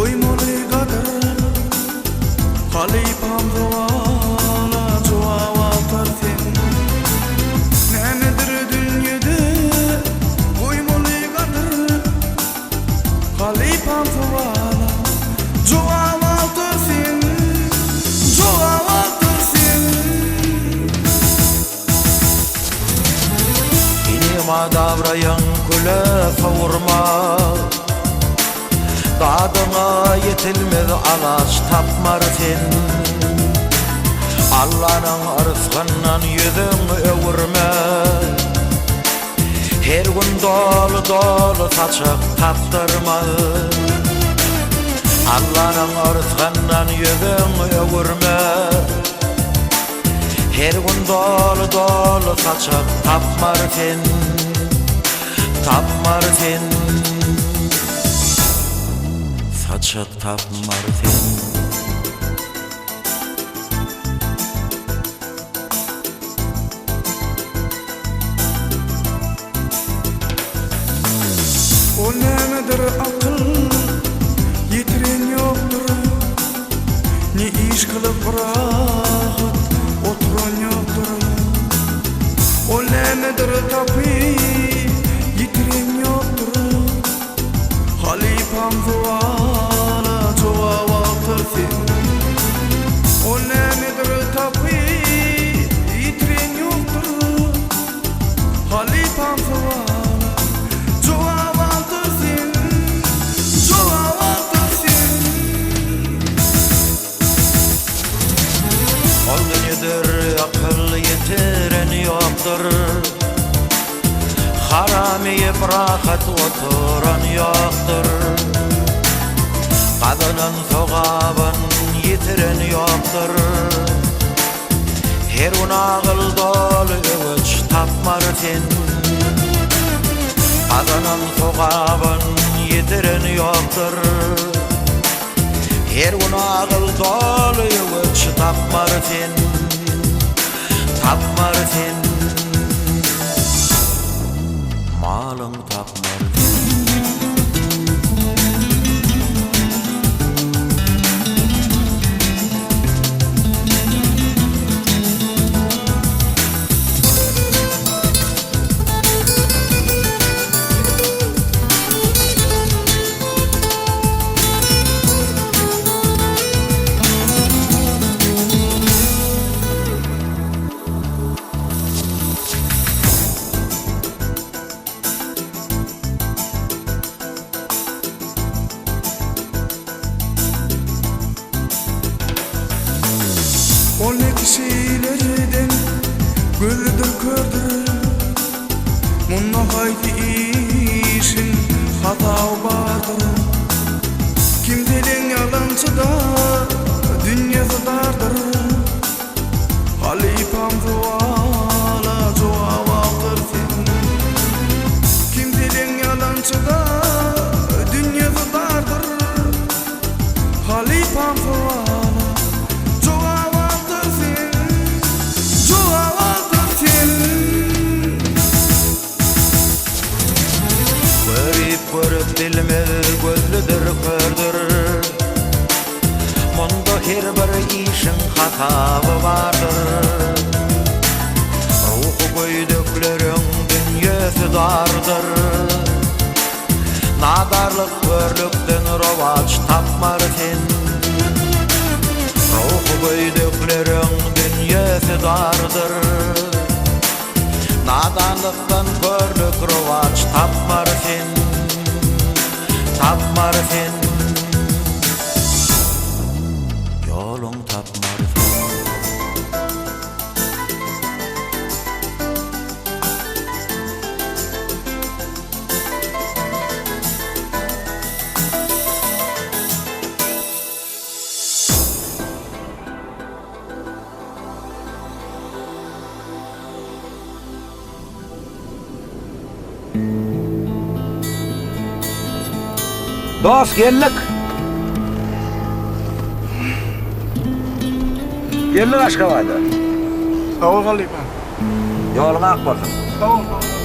Koymalı kader Halipam duala cevap altarsın Nenedir dünyada Koymalı kader Halipam duala cevap altarsın Cevap altarsın İnima davrayan kule kavurma Dadına yetilmez ağaç tapmar sen Allah'ın rızkından yüzün öwürme Her gün dolu dolu saçık taptırma Allah'ın rızkından yüzün öwürme Her gün dolu dolu saçık tapmar sen Tapmar sen Saçık tapmar sen O nemedir akıl yetiren yoktur Ne iş kılıp rahat oturan yoktur O nemedir tapı yetiren yoktur Halipam duala cevap altarsın O nemedir tapı yetiren yoktur Halipam duala cevap altarsın Cevap altarsın O nedir akıl yetiren yoktur Haramiye bırakat oturan yoktur Kadının sogabın yitiren yoktur Her gün ağıl dolu övüç tapmar sen Kadının sogabın yitiren yoktur Her gün ağıl dolu övüç tapmar sen Tapmar sen Malın tapmar O ne kişilerden gördür kördür Munna haydi işin hata vardır Kim dilin yalancı da dünyası dardır Halipam duala cevap altarsın Kim dilin yalancı da dünyası dardır Halipam duala Görüp bilmez gözlüdür kördür Munda her bir işin hatavı vardır Ruhu göydüklerin dünyası dardır Nadarlık körlükten rovaç tapmar sen Ruhu göydüklerin dünyası dardır Nadanlıktan körlük rovaç tapmar sen Tapmar sen Yolun tapmar sen Dost geldik. Geldik Aşkabay'da. Sağ ol Halipam. Yolun ak bolsun. Sağ ol.